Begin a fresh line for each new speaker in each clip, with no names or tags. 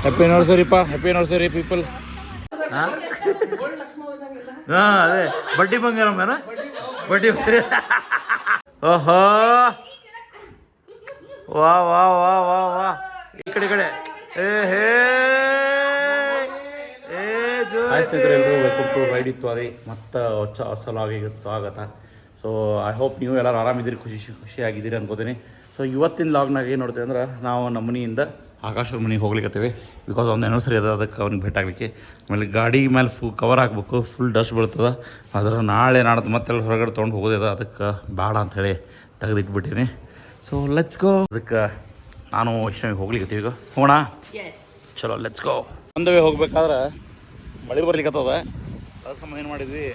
Happy anniversary ಪಾ, happy anniversary people. ಹಾಂ ಅದೇ ಬಡ್ಡಿ ಬಂಗಾರಮ್ಮನ ಬಡ್ಡಿ. ಓಹೋ ವಾ ವಾ ವಾ ವಾ ವಾ, ಈ ಕಡೆ ಏ ಹೇ ಹಾಯ್ ಸ್ನೇಹಿತರೆ, ಎಲ್ಲರೂ ವೆಲ್ಕಮ್ ಟು ರೈಡ್ ಇತ್ತು ಅದೇ ಮತ್ತು ಹೊಸ ಲಾಗಿಗೆ ಸ್ವಾಗತ. ಸೊ ಐ ಹೋಪ್ ನೀವು ಎಲ್ಲರೂ ಆರಾಮಿದ್ದೀರಿ, ಖುಷಿಯಾಗಿದ್ದೀರಿ ಅನ್ಕೋತೀನಿ. ಸೊ ಇವತ್ತಿನ ಲಾಗ್ನಾಗ ಏನು ನೋಡ್ತೀವಿ ಅಂದ್ರೆ, ನಾವು ನಮ್ಮ ಮನೆಯಿಂದ ಆಕಾಶ್ ಅವ್ರ ಮನೆಗೆ ಹೋಗ್ಲಿಕ್ಕತ್ತೀವಿ. ಬಿಕಾಸ್ ಅವ್ನು ಆನಿವರ್ಸರಿ ಅದ, ಅದಕ್ಕೆ ಅವ್ನಿಗೆ ಭೇಟಿ ಆಗಲಿಕ್ಕೆ. ಆಮೇಲೆ ಗಾಡಿ ಮೇಲೆ ಕವರ್ ಹಾಕ್ಬೇಕು, ಫುಲ್ ಡಸ್ಟ್ ಬೀಳ್ತದೆ. ಅದ್ರ ನಾಳೆ ನಾಡ್ದು ಮತ್ತೆಲ್ಲ ಹೊರಗಡೆ ತೊಗೊಂಡು ಹೋಗೋದಿದೆ, ಅದಕ್ಕೆ ಬೇಡ ಅಂಥೇಳಿ ತೆಗೆದಿಟ್ಬಿಟ್ಟಿನಿ. So let's go. ಅದಕ್ಕೆ ನಾನು ವೈಷ್ಣವಿಗೆ ಹೋಗ್ಲಿಕ್ಕತ್ತೀವಿ. ಈಗ ಹೋಗೋಣ, ಚಲೋ ಲೆಟ್ಸ್ ಗೋ. ಒಂದೇ ಹೋಗ್ಬೇಕಾದ್ರೆ ಮಳೆ ಬರ್ಲಿಕ್ಕತ್ತದ, ಅದ್ರ ಸಂಬಂಧ ಏನು ಮಾಡಿದ್ವಿ,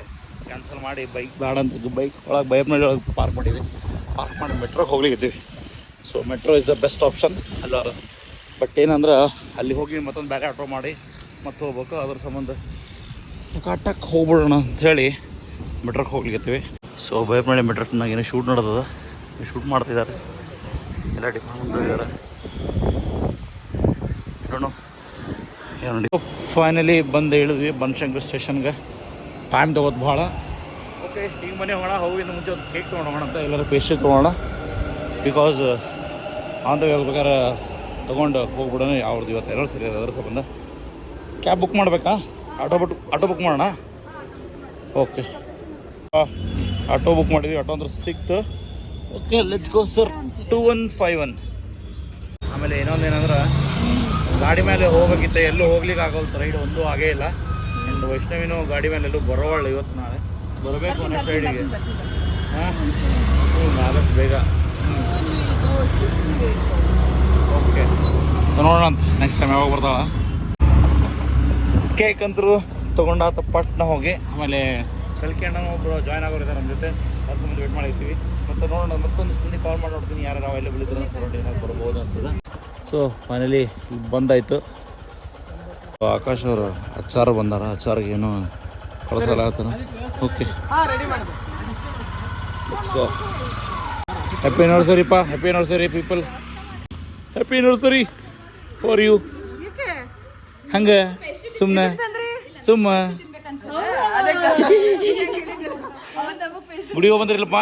ಕ್ಯಾನ್ಸಲ್ ಮಾಡಿ ಬೈಕ್ ಬೇಡ ಅಂತ ಬೈಕ್ ಒಳಗೆ ಬೈಪ್ನಲ್ಲಿ ಒಳಗೆ ಪಾರ್ಕ್ ಮಾಡಿದ್ವಿ. ಪಾರ್ಕ್ ಮಾಡಿ ಮೆಟ್ರೋಗೆ ಹೋಗ್ಲಿಕ್ಕತ್ತೀವಿ. So metro is the best option ಅಲ್ಲ. ಬಟ್ ಏನಂದ್ರೆ ಅಲ್ಲಿ ಹೋಗಿ ಮತ್ತೊಂದು ಬ್ಯಾಗ್ ಆಟೋ ಮಾಡಿ ಮತ್ತೆ ಹೋಗ್ಬೇಕು. ಅದ್ರ ಸಂಬಂಧ ಕಾಟಕ್ಕೆ ಹೋಗ್ಬಿಡೋಣ ಅಂಥೇಳಿ ಮೆಟ್ರೋಗೆ ಹೋಗ್ಲಿಕ್ಕತ್ತೀವಿ. ಸೊ ಬೈಪ್ನಲ್ಲಿ ಮೆಟ್ರೋನಾಗ ಏನೋ ಶೂಟ್ ನಡೆದದ, ಶೂಟ್ ಮಾಡ್ತಿದ್ದಾರೆ, ಎಲ್ಲ ಡಿಪಾರ್ಟ್ಮೆಂಟ್ ಇದ್ದಾರೆ. ಏನು ಫೈನಲಿ ಬಂದು ಇಳಿದ್ವಿ ಬನಶಂಕರಿ ಸ್ಟೇಷನ್ಗೆ. ಟೈಮ್ ತೊಗೋದು ಭಾಳ. ಓಕೆ, ಈಗ ಮನೆ ಹೋಗೋಣ. ಹೋಗಿಂದ ಮುಂಚೆ ಒಂದು ಕೇಕ್ ತೊಗೊಂಡೋಗೋಣ ಅಂತ, ಎಲ್ಲರೂ ಪೇಸ್ಟ್ರಿ ತೊಗೊಳ್ಳೋಣ. ಬಿಕಾಸ್ ಆನ್ ದ ವೇ ಹೋಗ್ಬೇಕಾದ್ರೆ ತೊಗೊಂಡು ಹೋಗ್ಬಿಡೋಣ. ಯಾವ್ದು ಇವತ್ತು ಎಲ್ಲರೂ ಸರಿ ಅದ, ಅದರ ಸಂಬಂಧ ಕ್ಯಾಬ್ ಬುಕ್ ಮಾಡಬೇಕಾ, ಆಟೋ ಬುಕ್ ಮಾಡೋಣ. ಓಕೆ, ಆಟೋ ಬುಕ್ ಮಾಡಿದ್ವಿ. ಆಟೋ ಅಂದ್ರೆ ಸಿಕ್ತು. Okay let's go sir. 2151. ಆಮೇಲೆ ಇನ್ನೊಂದು ಏನಂದ್ರೆ, ಗಾಡಿ ಮೇಲೆ ಹೋಗ್ಬೇಕಿತ್ತು, ಎಲ್ಲೂ ಹೋಗ್ಲಿಕ್ಕೆ ಆಗೋಲ್ತು. ರೈಡ್ ಒಂದೂ ಆಗೇ ಇಲ್ಲ. ಆ್ಯಂಡ್ ವೈಷ್ಣವಿನೂ ಗಾಡಿ ಮೇಲೆ ಎಲ್ಲೂ ಬರೋವಳ್ಳ. ಇವತ್ತು ನಾಳೆ ಬರಬೇಕು ನೆಕ್ಸ್ಟ್ ರೈಡಿಗೆ. ಹಾಂ ಆದಷ್ಟು ಬೇಗ. ಓಕೆ, ನೋಡೋಣ ಅಂತ ನೆಕ್ಸ್ಟ್ ಟೈಮ್ ಯಾವಾಗ ಬರ್ತಾಳ. ಕೇಕ್ ಅಂತರೂ ತೊಗೊಂಡಾತ ಪಟ್ನ ಹೋಗಿ. ಆಮೇಲೆ ಕಲ್ಕಂಡ ಒಬ್ಬರು ಜಾಯ್ನ್ ಆಗೋರಿದ್ದಾರೆ ನಮ್ಮ ಜೊತೆ, ಅದ್ರ ಸಂಬಂಧ ವೇಟ್ ಮಾಡಿರ್ತೀವಿ. ಮತ್ತು ನೋಡೋಣ, ಮತ್ತೊಂದು ಸ್ಪೂನಿಗೆ ಕಾಲ್ ಮಾಡಿ ನೋಡ್ತೀನಿ ಯಾರು ಅವೈಲೇಬಲ್ ಇದ್ರೆ ಸರೌಂಡ್ ಏನಾದ್ರು ಬರ್ಬೋದು ಅನ್ಸದ. ಸೊ ಫೈನಲಿ ಬಂದಾಯಿತು. ಆಕಾಶ್ ಅವರು ಅಚ್ಚಾರು ಬಂದಾರ, ಅಚ್ಚಾರಿಗೆ ಏನೋ ಕಳಿಸಲ್ಲ ಆತನ. Okay let's go. Happy anniversary ಪಾ, happy anniversary people, happy anniversary for you. ಹಂಗೆ ಸುಮ್ಮನೆ ಗುಡಿ ಹೋಗಿ ಬಂದ್ರಿಲ್ಲಪ್ಪ.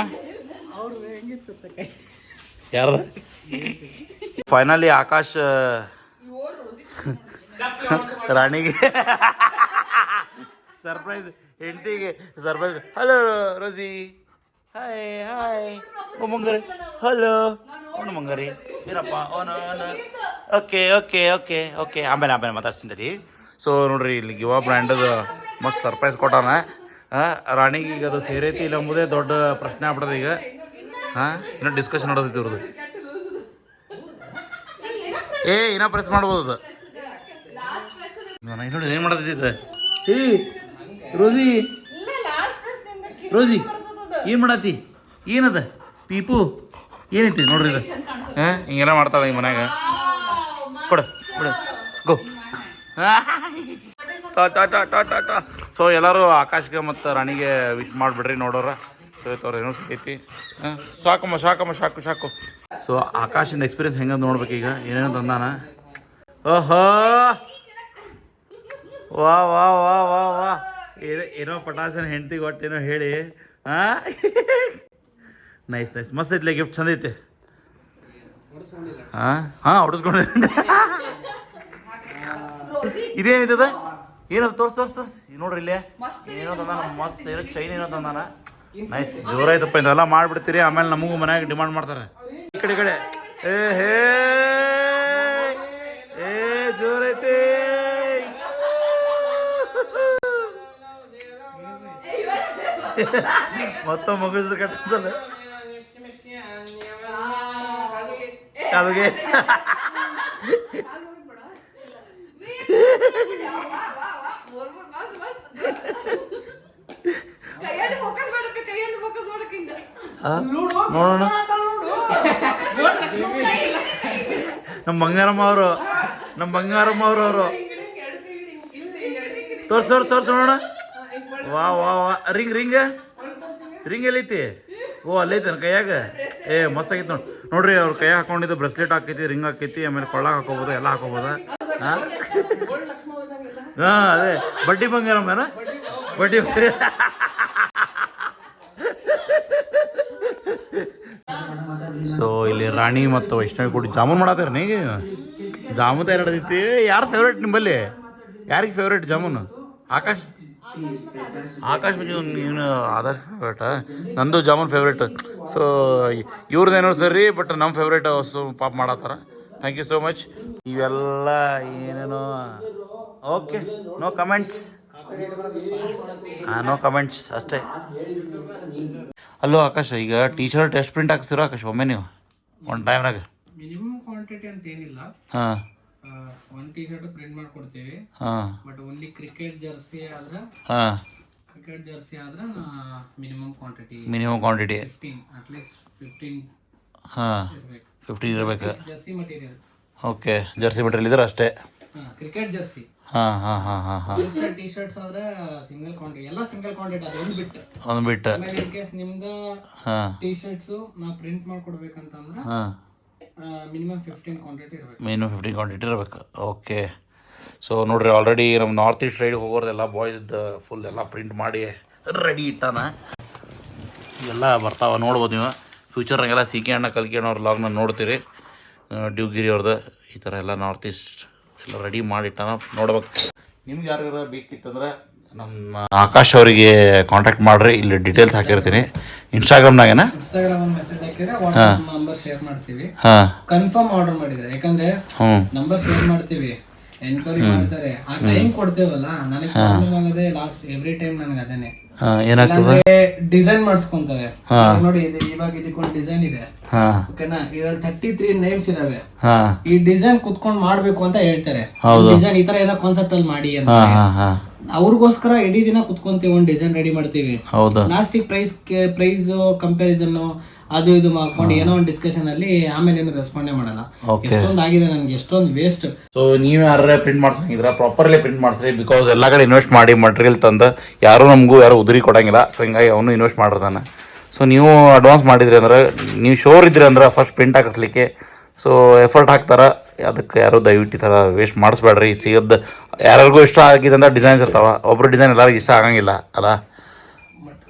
ಯಾರದ ಫೈನಲಿ ಆಕಾಶ್ ರಾಣಿಗೆ ಸರ್ಪ್ರೈಸ್, ಹೆಂಡತಿಗೆ ಸರ್ಪ್ರೈಸ್. ಹಲೋ ರೋಸಿ, ಹಾಯ್ ಹಾಯ್. ಓ ಮಂಗರಿ, ಹಲೋ. ಅವನು ಮಂಗರಿ ಏನಪ್ಪ ಅವನು. ಓಕೆ ಓಕೆ ಓಕೆ ಓಕೆ, ಆಮೇಲೆ ಮಾತಾಡ್ತೀನಿ. ಸೊ ನೋಡ್ರಿ, ಇಲ್ಲಿ ಗಿವಾ ಬ್ರ್ಯಾಂಡದು ಮಸ್ತ್ ಸರ್ಪ್ರೈಸ್ ಕೊಟ್ಟಾನ. ರಾಣಿಗೆ ಈಗ ಅದು ಸೇರೈತಿ ಇಲ್ಲ ಎಂಬುದೇ ದೊಡ್ಡ ಪ್ರಶ್ನೆ ಆಗ್ಬಿಟ್ಟದ ಈಗ. ಹಾಂ, ಇನ್ನೂ ಡಿಸ್ಕಷನ್ ಮಾಡೋದೈತಿ ಇವ್ರದ್ದು. ಏನೋ ಪ್ರೆಸ್ ಮಾಡ್ಬೋದು ಅದು. ನೋಡಿ ಏನು ಮಾಡೋದೈತಿ. ಏ ರೋಸಿ ಏನು ಮಾಡತ್ತಿ, ಏನದ ಪೀಪು ಏನೈತಿ ನೋಡ್ರಿ ಇದು. ಹಾಂ, ಹಿಂಗೆಲ್ಲ ಮಾಡ್ತಾಳೆ ಈ ಮನ್ಯಾಗ. ಕೊಡು ಗೋ. ಸೊ ಎಲ್ಲರೂ ಆಕಾಶ್ಗೆ ಮತ್ತು ರಾಣಿಗೆ ವಿಶ್ ಮಾಡಿಬಿಡ್ರಿ ನೋಡೋರ. ಸೊ ಅವ್ರು ಏನೋ ಸಿಗೈತಿ. ಹಾಂ, ಸಾಕು. ಸೊ ಆಕಾಶಿಂದ ಎಕ್ಸ್ಪೀರಿಯನ್ಸ್ ಹೆಂಗಂತ ನೋಡ್ಬೇಕು ಈಗ, ಏನೇನು ತಂದಾನ. ಓಹೋ ವಾ ವಾ ವಾ ವಾ ವಾ, ಏನೋ ಪಟಾಸನ ಹೆಂಡ್ತಿಗೆ ಒಟ್ಟೇನೋ ಹೇಳಿ. ಹಾಂ ನೈಸ್ ಮಸ್ತ್ ಐತ್ಲೆ, ಗಿಫ್ಟ್ ಚಂದ ಐತೆ. ಹಾಂ ಹೊಡಿಸ್ಕೊಂಡೆ. ಇದೇನಿದೆ, ಏನದು ತೋರ್ಸ್ ನೋಡ್ರಿ ಇಲ್ಲೇ ಏನೋ ತಂದಾನ. ಮಸ್ತ್ ಏನೋ ಚೈನ್ ಏನೋ ತಂದಾನ. ನೈಸ್, ಜೋರಾಯ್ತಪ್ಪ. ಇದೆಲ್ಲ ಮಾಡಿಬಿಡ್ತೀರಿ, ಆಮೇಲೆ ನಮಗೂ ಮನ್ಯಾಗ ಡಿಮಾಂಡ್ ಮಾಡ್ತಾರೆ. ಈ ಕಡೆ ಏ ಹೇ ಜೋರೈತಿ. ಮೊತ್ತ ಮುಗಿಸಿದ ಕಟ್ಟಲ್ಲ ಕಾಲಿಗೆ. ನೋಡೋಣ, ನಮ್ಮ ಬಂಗಾರಮ್ಮ ಅವರು ತೋರ್ಸ್ ನೋಡೋಣ. ವಾ ವಾ ವಾ, ರಿಂಗ್ ಎಲ್ಲೈತಿ. ಓ ಅಲ್ಲೈತೆ ನನ್ನ ಕೈಯಾಗ. ಮಸ್ತ್ ಆಗೈತೆ ನೋಡ್ರಿ ಅವ್ರ ಕೈ ಹಾಕೊಂಡಿದ್ದು ಬ್ರೆಸ್ಲೆಟ್ ಹಾಕೈತಿ, ರಿಂಗ್ ಹಾಕೈತಿ, ಆಮೇಲೆ ಕೊಳ್ಳಾಗ ಹಾಕೋಬೋದು, ಎಲ್ಲ ಹಾಕೋಬೋದು. ಹಾಂ ಅದೇ ಬಡ್ಡಿ ಬಂಗಾರಮ್ಮನ ಬಡ್ಡಿ. ಸೊ ಇಲ್ಲಿ ರಾಣಿ ಮತ್ತು ವೈಷ್ಣವಿ ಕೂಡಿ ಜಾಮೂನ್ ಮಾಡತ್ತಾರ. ನೀಗ ಜಾಮೂನ್ ತಯಾರೈತಿ. ಯಾರು ಫೇವ್ರೇಟ್ ನಿಮ್ಮಲ್ಲಿ? ಯಾರಿಗೆ ಫೇವ್ರೇಟ್ ಜಾಮೂನು? ಆಕಾಶ್ ನೀನು ಆದರ್ಶ್ ಫೇವ್ರೇಟ? ನಂದು ಜಾಮೂನ್ ಫೇವ್ರೇಟ್. ಸೊ ಇವ್ರದ್ದೇನೋ ಸರಿ, ಬಟ್ ನಮ್ಮ ಫೇವ್ರೇಟ್ ಪಾಪ್ ಮಾಡತ್ತಾರ. Thank you so much. ಇವೆಲ್ಲ ಏನೇನೋ okay, no comments. No comments ಅಷ್ಟೇ. ಅಲ್ಲೋ ಆಕಾಶ್, ಈಗ ಟೀ ಶರ್ಟ್ ಎಷ್ಟು ಪ್ರಿಂಟ್ ಹಾಕ್ಸಿರೋ ಆಕಾಶ್ ಒಮ್ಮೆ ನೀವು ಒಂದು ಟೈಮ್ನಾಗ?
ಮಿನಿಮಮ್ ಕ್ವಾಂಟಿಟಿ ಅಂತ ಏನಿಲ್ಲ.
ಹಾಂ,
ಒಂದು ಟೀ ಶರ್ಟ್ ಪ್ರಿಂಟ್ ಮಾಡ್ಕೊಡ್ತೀವಿ.
ಹಾಂ,
ಬಟ್ ಓನ್ಲಿ ಕ್ರಿಕೆಟ್ ಜರ್ಸಿ ಆದ್ರೆ ಮಿನಿಮಮ್ ಕ್ವಾಂಟಿಟಿ 15, ಅಟ್ಲೀಸ್ಟ್ 15.
ಹಾಂ, 15 ಇರಬೇಕು.
Jersey materials.
Okay, Jersey material ಇದ್ರೆ ಅಷ್ಟೇ.
Cricket Jersey.
ಹಾಂ ಹಾಂ ಹಾಂ ಹಾಂ ಹಾಂ.
ಟೀ ಶರ್ಟ್ಸ್ ಆದ್ರೆ ಸಿಂಗಲ್ ಕ್ವಾಂಟಿಟಿ, ಎಲ್ಲ ಸಿಂಗಲ್ ಕ್ವಾಂಟಿಟಿ. ಅದು ಒಂದು ಬಿಟ್ಟು ಆಮೇಲೆ ಇನ್ ಕೇಸ್ ನಿಮ್ದು ಟೀ ಶರ್ಟ್ಸು ನಾವು ಪ್ರಿಂಟ್ ಮಾಡ್ಕೊಡ್ಬೇಕಂತಂದ್ರೆ ಮಿನಿಮಮ್ 15 ಕ್ವಾಂಟಿಟಿ ಇರಬೇಕು. ಓಕೆ. ಸೊ ನೋಡ್ರಿ, ಆಲ್ರೆಡಿ ನಮ್ಮ ನಾರ್ತ್ ಈಸ್ಟ್ ಸೈಡ್ ಹೋಗೋರ್ದೆಲ್ಲ ಬಾಯ್ಸ್ದು ಫುಲ್ ಎಲ್ಲ ಪ್ರಿಂಟ್ ಮಾಡಿ ರೆಡಿ ಇಟ್ಟಾನ. ಎಲ್ಲ ಬರ್ತಾವೆ, ನೋಡ್ಬೋದು ನೀವು. ಫ್ಯೂಚರ್ನಾಗೆಲ್ಲ ಸಿ ಕೆ ಅಣ್ಣ ಕಲ್ಕಿ ಅಣ್ಣವ್ರ ಲಾಗ್ನ ನೋಡ್ತೀರಿ. ಡ್ಯೂಗಿರಿ ಅವ್ರದ್ದು ಈ ಥರ ಎಲ್ಲ ನಾರ್ತ್ ಈಸ್ಟ್ ಎಲ್ಲ ರೆಡಿ ಮಾಡಿಟ್ಟಾನ, ನೋಡ್ಬೇಕು. ನಿಮ್ಗೆ ಯಾರ್ಯಾರು ಬೇಕಿತ್ತಂದ್ರೆ ನಮ್ಮ ಆಕಾಶ್ ಅವರಿಗೆ ಕಾಂಟ್ಯಾಕ್ಟ್ ಮಾಡ್ರಿ. ಇಲ್ಲಿ ಡೀಟೇಲ್ಸ್ ಹಾಕಿರ್ತೀನಿ. ಇನ್ಸ್ಟಾಗ್ರಾಮ್ ಮೆಸೇಜ್ ಹಾಕಿದ್ರೆ ವಾಟ್ಸ್ಆಪ್ ನಂಬರ್ ಶೇರ್ ಮಾಡ್ತೀವಿ. ಕನ್ಫರ್ಮ್ ಆರ್ಡರ್ ಮಾಡಿದ್ರೆ, ಯಾಕಂದ್ರೆ ನಂಬರ್ ಶೇರ್ ಮಾಡ್ತೀವಿ, ಎನ್ಕ್ವೈರಿ ಮಾಡ್ತಾರೆ, ಆ ಟೈಮ್ ಕೊಡ್ತೇವಲ್ಲ. ನನಗೆ ಪ್ರಾಬ್ಲಮ್ ಆಗದೆ ಲಾಸ್ಟ್ ಎವ್ರಿ ಟೈಮ್ ನನಗೆ ಅದೇನೆ. ಡಿಸೈನ್ ಮಾಡಿಸ್ಕೊಂತಾರೆ ನೋಡಿ. ಇವಾಗ ಇದಕ್ಕೊಂದು ಡಿಸೈನ್ ಇದೆ, ಓಕೆನಾ? ಇದ್ರಲ್ಲಿ 33 ನೇಮ್ಸ್ ಇದಾವೆ. ಈ ಡಿಸೈನ್ ಕುತ್ಕೊಂಡ್ ಮಾಡ್ಬೇಕು ಅಂತ ಹೇಳ್ತಾರೆ. ಡಿಸೈನ್ ಈ ತರ ಏನೋ ಕಾನ್ಸೆಪ್ಟ್ ಅಲ್ಲಿ ಮಾಡಿ ಅಂತ. ಅವ್ರಿಗೋಸ್ಕರ ಇಡೀ ದಿನ ಕುತ್ಕೊಂತೀವಿ, ಒಂದು ಡಿಸೈನ್ ರೆಡಿ ಮಾಡ್ತೀವಿ. ಲಾಸ್ಟಿಗೆ ಪ್ರೈಸ್ ಕಂಪ್ಯಾರಿಸನ್ ಅದು ಇದು ಮಾಡ್ಕೊಂಡು ಏನೋ ಒಂದು ಡಿಸ್ಕಷನ್ ಅಲ್ಲಿ ಆಮೇಲೆ ಏನು ರೆಸ್ಪಾಂಡೇ ಮಾಡಲ್ಲ. ಎಷ್ಟೊಂದು ಆಗಿದೆ ನನಗೆ, ಎಷ್ಟೊಂದು ವೇಸ್ಟ್.
ಸೊ ನೀವು ಯಾರು ಪ್ರಿಂಟ್ ಮಾಡ್ಸಂಗಿದ್ರ ಪ್ರಾಪರ್ಲಿ ಪ್ರಿಂಟ್ ಮಾಡಿಸ್ರಿ. ಬಿಕಾಸ್ ಎಲ್ಲ ಕಡೆ ಇನ್ವೆಸ್ಟ್ ಮಾಡಿ ಮಟೀರಿಯಲ್ ತಂದು ಯಾರು ನಮಗೂ ಯಾರು ಉದುರಿ ಕೊಡಂಗಿಲ್ಲ. ಸೊ ಹಿಂಗಾಗಿ ಅವನು ಇನ್ವೆಸ್ಟ್ ಮಾಡಿರ್ತಾನೆ. ಸೊ ನೀವು ಅಡ್ವಾನ್ಸ್ ಮಾಡಿದ್ರಿ ಅಂದ್ರೆ, ನೀವು ಶೋರ್ ಇದ್ರಿ ಅಂದ್ರೆ ಫಸ್ಟ್ ಪ್ರಿಂಟ್ ಹಾಕಿಸ್ಲಿಕ್ಕೆ ಸೊ ಎಫರ್ಟ್ ಹಾಕ್ತಾರೆ. ಅದಕ್ಕೆ ಯಾರು ದಯವಿಟ್ಟು ಈ ಥರ ವೇಸ್ಟ್ ಮಾಡಿಸ್ಬೇಡ್ರಿ. ಸಿಗದ್ದು ಯಾರಿಗೂ ಇಷ್ಟ ಆಗಿದೆ ಅಂತ ಡಿಸೈನ್ಸ್ ಇರ್ತಾವೆ. ಒಬ್ಬರು ಡಿಸೈನ್ ಎಲ್ಲರಿಗೂ ಇಷ್ಟ ಆಗಂಗಿಲ್ಲ ಅಲ್ಲ.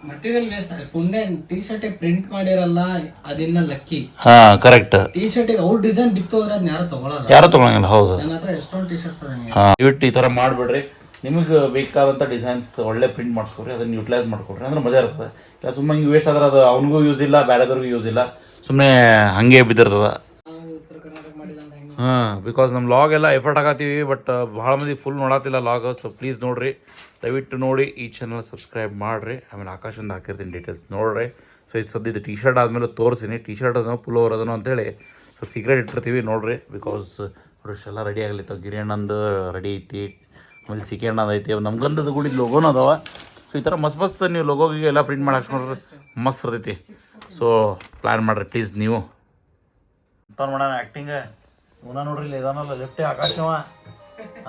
ಮಟೀರಿಯಲ್ ವೇಸ್ಟ್ ಆಗುತ್ತೆ. ಪುಂಡೆ ಟೀ ಶರ್ಟ್ ಪ್ರಿಂಟ್ ಮಾಡಿರಲ್ಲ, ಅದಿನ್ನ ಲಕ್ಕಿ.
ಹಾ, ಕರೆಕ್ಟ್.
ಟೀ ಶರ್ಟ್ ಅವ್ರ ಡಿಸೈನ್ ಬಿತ್ತು ಹೋದ್ರೆ ಅದನ್ನ
ಯಾರು ತಗೊಳಂಗಿಲ್ಲ. ಹೌದು,
ನನ್ನ ಹತ್ರ ಎಷ್ಟೊಂದು ಟೀ ಶರ್ಟ್ಸ್
ದಯವಿಟ್ಟು ಈ ಥರ ಮಾಡಿಬಿಡ್ರಿ. ನಿಮಗೆ ಬೇಕಾದಂಥ ಡಿಸೈನ್ಸ್ ಒಳ್ಳೆ ಪ್ರಿಂಟ್ ಮಾಡಿಸ್ಕೊಡ್ರಿ, ಅದನ್ನು ಯುಟಿಲೈಸ್ ಮಾಡ್ಕೊಡ್ರಿ, ಅಂದ್ರೆ ಮಜಾ ಇರ್ತದೆ. ಇಲ್ಲ ಸುಮ್ಮನೆ ಹಿಂಗೆ ವೇಸ್ಟ್ ಆದ್ರೆ ಅದು ಅವನಿಗೂ ಯೂಸ್ ಇಲ್ಲ, ಬೇರೆದವ್ರಿಗೂ ಯೂಸ್ ಇಲ್ಲ, ಸುಮ್ಮನೆ ಹಾಗೆ ಬಿದ್ದಿರ್ತದೆ.
ಉತ್ತರ ಕರ್ನಾಟಕ ಮಾಡಿದಂಗೆ.
ಬಿಕಾಸ್ ನಮ್ಮ ಲಾಗ್ ಎಲ್ಲ ಎಫರ್ಟ್ ಆಗತ್ತೀವಿ, ಬಟ್ ಭಾಳ ಮಂದಿ ಫುಲ್ ನೋಡತ್ತಿಲ್ಲ ಲಾಗ್. ಸೊ ಪ್ಲೀಸ್ ನೋಡಿರಿ, ದಯವಿಟ್ಟು ನೋಡಿ. ಈ ಚಾನಲ್ ಸಬ್ಸ್ಕ್ರೈಬ್ ಮಾಡಿರಿ. ಆಮೇಲೆ ಆಕಾಶದಿಂದ ಹಾಕಿರ್ತೀನಿ ಡೀಟೇಲ್ಸ್ ನೋಡ್ರಿ. ಸೊ ಇದು ಸದ್ಯದ ಟೀ ಶರ್ಟ್ ಆದಮೇಲೆ ತೋರಿಸ್ತೀನಿ. ಟೀ ಶರ್ಟ್ ಅದನ್ನು ಪುಲ್ ಓವರ್ ಅದನ್ನು ಅಂತೇಳಿ ಸ್ವಲ್ಪ ಸೀಕ್ರೆಟ್ ಇಟ್ಟಿರ್ತೀವಿ ನೋಡ್ರಿ. ಬಿಕಾಸ್ ನೋಡ್ರಿ ಎಲ್ಲ ರೆಡಿ ಆಗಲಿತ್ತು. ಗಿರಿಯಣ್ಣಂದು ರೆಡಿ ಐತಿ, ಆಮೇಲೆ ಸಿ ಕೆ ಅಣ್ಣದು ಐತಿ, ನಮ್ಗಂದದ ಗುಡಿ ಲೋಗೋನು ಅದಾವ. ಸೊ ಈ ಥರ ಮಸ್ತ್ ನೀವು ಲೋಗೋಗೆ ಎಲ್ಲ ಪ್ರಿಂಟ್ ಮಾಡಿ ಹಾಕ್ಸ್ಕೊಂಡ್ರೆ ಮಸ್ತ್ ಇರ್ತೈತಿ. ಸೊ ಪ್ಲ್ಯಾನ್ ಮಾಡಿರಿ ಪ್ಲೀಸ್ ನೀವು. ಅಂತ ಮಾಡೋಣ ಆ್ಯಕ್ಟಿಂಗ್ ಇವನ ನೋಡ್ರಿ, ಇಲ್ಲಿ ಇದಾನಲ್ಲ ಲೆಫ್ಟೇ ಆಕಾಶವ.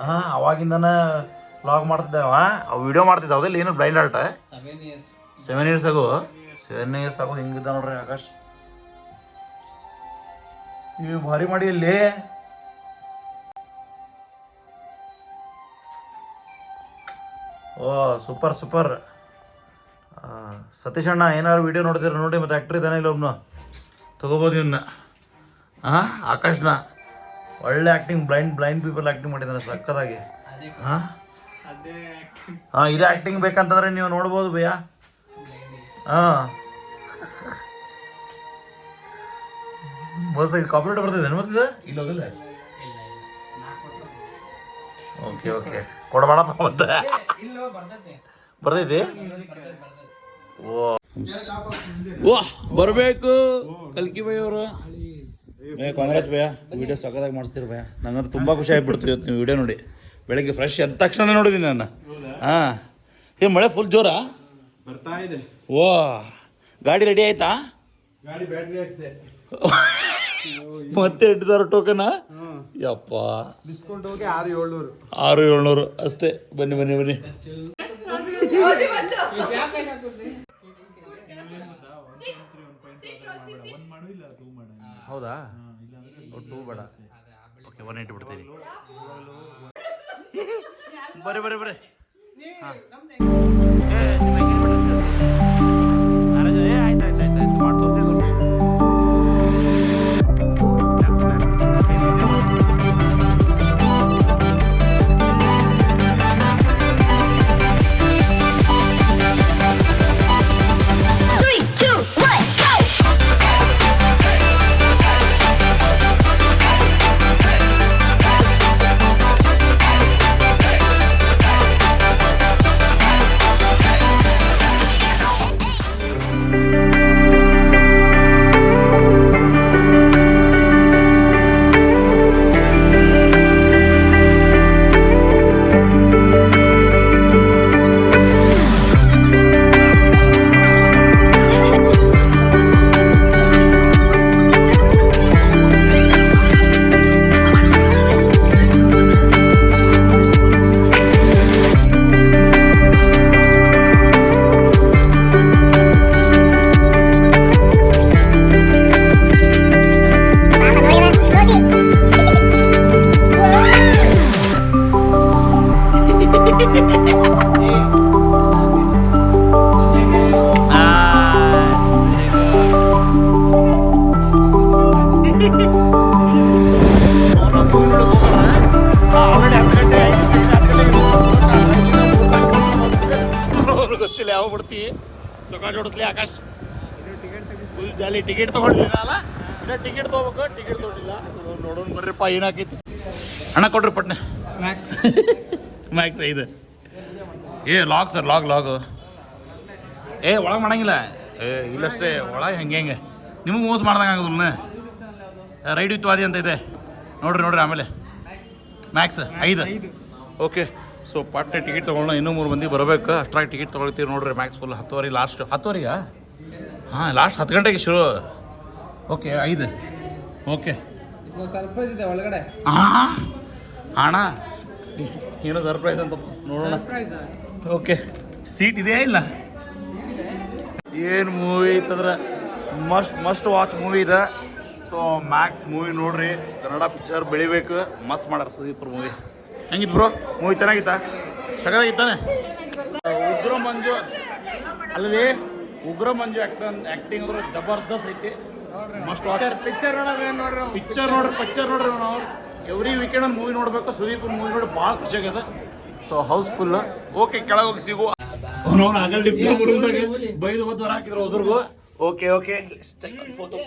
ಹಾಂ, ಅವಾಗಿಂದನ ವ್ಲಾಗ್ ಮಾಡ್ತಿದ್ದೇವ, ಅವು ವಿಡಿಯೋ ಮಾಡ್ತಿದ್ದೆ. ಅವೆಲ್ಲ ಏನು ಬ್ಲೈಂಡ್ ಆರ್ಟ್ 7 ಇಯರ್ಸ್ ಆಗು. 7 ಇಯರ್ಸ್ ಆಗು ಹಿಂಗಿದ್ದ ನೋಡ್ರಿ ಆಕಾಶ್. ಇವು ಭಾರಿ ಮಾಡಿ ಇಲ್ಲಿ. ಓ ಸೂಪರ್ ಸೂಪರ್. ಸತೀಶ್ ಅಣ್ಣ ಏನಾದ್ರು ವಿಡಿಯೋ ನೋಡ್ತೀರ ನೋಡಿ. ಮತ್ತು ಆ್ಯಕ್ಟ್ರ್ ಇದ್ದಾನೆ ಇಲ್ಲ ಒಬ್ಬನು, ತೊಗೋಬೋದು ಇವನ್ನ. ಹಾಂ, ಆಕಾಶ್ನ ಒಳ್ಳೆ ಆ್ಯಕ್ಟಿಂಗ್, ಬ್ಲೈಂಡ್ ಪೀಪಲ್ ಆ್ಯಕ್ಟಿಂಗ್ ಮಾಡಿದ್ದಾನೆ ಸಕ್ಕದಾಗಿ. ಹಾಂ ಹಾಂ, ಇದೇ ಆ್ಯಕ್ಟಿಂಗ್ ಬೇಕಂತಂದ್ರೆ ನೀವು ನೋಡ್ಬೋದು ಭಯ್ಯ. ಹಾಂ, ಮಸ್ತ್ ಕಾಪರೇಟ್ ಬರ್ತಿದೆ ಮತ್ತೆ ಇಲ್ಲ ಹೋಗಿಲ್ಲ. ಓಕೆ ಓಕೆ, ಕೊಡಬೇಡಪ್ಪ ಮತ್ತೆ. ಬರ್ತೈತಿ. ಓ ಬರಬೇಕು ಕಲ್ಕಿ ಭಯ ಅವರು. ಕಾಂಗ್ರೆಸ್ ಭಯ, ವಿಡಿಯೋ ಸಕ್ಕದಾಗಿ ಮಾಡಿಸ್ತೀರಿ ಭಯ. ನಂಗಂತೂ ತುಂಬ ಖುಷಿ ಆಗಿಬಿಡ್ತೀವಿ ಇವತ್ತು ನೀವು ವಿಡಿಯೋ ನೋಡಿ. ಬೆಳಗ್ಗೆ ಫ್ರೆಶ್ ಎದ್ದ ತಕ್ಷಣ ನೋಡಿದ್ದೀನಿ ನಾನು. ಹಾಂ, ಏ ಮಳೆ ಫುಲ್ ಜೋರಾ
ಬರ್ತಾ ಇದೆ.
ಓ ಗಾಡಿ ರೆಡಿ ಆಯ್ತಾ?
ಗಾಡಿ ಬ್ಯಾಟ್ರಿ ಹಾಕ್ಸಿದೆ.
ಮತ್ತೆ 8,000 ಟೋಕನ. ಯಪ್ಪ,
ಡಿಸ್ಕೌಂಟ್ ಹೋಗಿ 6,700.
6,700 ಅಷ್ಟೇ. ಬನ್ನಿ ಬನ್ನಿ ಬನ್ನಿ. ಹೌದಾ ಟೂ ಬೇಡ ಓಕೆ 180 ಬಿಡ್ತೀನಿ ಬರ್ರಿ ಬರ್ರಿ ಬರ್ರಿ ಆಯ್ತು ಆಯ್ತು ಆಯ್ತು ಆಯ್ತು ಮಾಡಿ ತೋರಿಸಿ ತೋರಿಸಿ ಗೊತ್ತಿಲ್ಲ ಯಾವ ಬಿಡ್ತೀವಿ ಸೊಕಾಶ್ ಹೊಡಿಸ್ಲಿ ಆಕಾಶ್ ಫುಲ್ ಜಾಲಿ ಟಿಕೆಟ್ ತೊಗೊಂಡಿಲ್ಲ ಅಲ್ಲ ಇನ್ನ ಟಿಕೆಟ್ ತೊಗೋಬೇಕು ಟಿಕೆಟ್ ತೊಗೊಂಡಿಲ್ಲ ನೋಡೋಣ ಬರ್ರಿಪ್ಪ ಏನಾಕೈತಿ ಹಣ ಕೊಡ್ರಿ ಪಟ್ನೆ ಮ್ಯಾಕ್ಸ್ ಇದು ಲಾಗ್ ಸರ್ ಲಾಗ್ ಒಳಗೆ ಮಾಡಂಗಿಲ್ಲ ಇಲ್ಲಷ್ಟೇ ಒಳಗೆ ಹೆಂಗೆ ನಿಮಗೆ ಮೋಸ ಮಾಡ್ದಂಗೆ ಆಗೋದಿಲ್ಲ ರೈಡ್ ವಿತ್ ವಾದಿ ಅಂತ ಇದೆ ನೋಡ್ರಿ ಆಮೇಲೆ ಮ್ಯಾಕ್ಸ್ 5 ಓಕೆ ಸೊ ಪಟ್ಟೆ ಟಿಕೆಟ್ ತೊಗೊಳ್ಳೋಣ ಇನ್ನೂ 3 ಮಂದಿ ಬರಬೇಕು ಅಷ್ಟ್ರಾಗಿ ಟಿಕೆಟ್ ತೊಗೊಳ್ತೀವಿ ನೋಡ್ರಿ ಮ್ಯಾಕ್ಸ್ ಫುಲ್ 10:30 ಲಾಸ್ಟ್ 10:30 ಹಾಂ ಲಾಸ್ಟ್ 10 ಗಂಟೆಗೆ ಶುರು ಓಕೆ 5 ಓಕೆ
ಸರ್ಪ್ರೈಸ್ ಇದೆ ಒಳಗಡೆ
ಅಣ್ಣ ಏನೋ ಸರ್ಪ್ರೈಸ್ ಅಂತ ನೋಡೋಣ ಓಕೆ ಸೀಟ್ ಇದೆಯಾ ಇಲ್ಲ ಏನು ಮೂವಿ ಐತಂದ್ರೆ ಮಸ್ಟ್ ವಾಚ್ ಮೂವಿ ಇದೆ ಸೊ ಮ್ಯಾಕ್ಸ್ ಮೂವಿ ನೋಡ್ರಿ ಕನ್ನಡ ಪಿಕ್ಚರ್ ಬೆಳಿಬೇಕು ಮಸ್ತ್ ಮಾಡ್ಯಾರ ಸುದೀಪುರ್ ಮೂವಿ ಹೆಂಗಿತ್ತು ಬ್ರೋ ಮೂವಿ ಚೆನ್ನಾಗಿತ್ತ ಸಗದಾಗಿತ್ತಾನೆ ಉಗ್ರ ಮಂಜು ಅಲ್ಲರಿ ಉಗ್ರ ಮಂಜು ಆ್ಯಕ್ಟಿಂಗ್ ಅಂದ್ರೆ ಜಬರ್ದಸ್ತ್ ಐತಿ ಮಸ್ಟ್ ವಾಚ್
ಪಿಕ್ಚರ್ ನೋಡ್ರಿ
ಪಿಕ್ಚರ್ ನೋಡ್ರಿ ನಾವು ಎವ್ರಿ ವೀಕೆಂಡ್ ಒಂದು ಮೂವಿ ನೋಡ್ಬೇಕು ಸುದೀಪ್ ಮೂವಿ ನೋಡಿ ಭಾಳ ಖುಷಿ ಆಗ್ಯದ ಸೊ ಹೌಸ್ಫುಲ್ ಓಕೆ ಕೆಳಗೆ ಹೋಗಿ ಸಿಗುವ ಅವನವನು ಆಗಲ್ ಡಿಪ್ಲೊಮಾ ರೂಮ್ದಾಗ ಬೈದು ಹೋದ್ವರ ಹಾಕಿದ್ರು ಹೋದ್ರಿಗೂ ಓಕೆ ಫೋಟೋ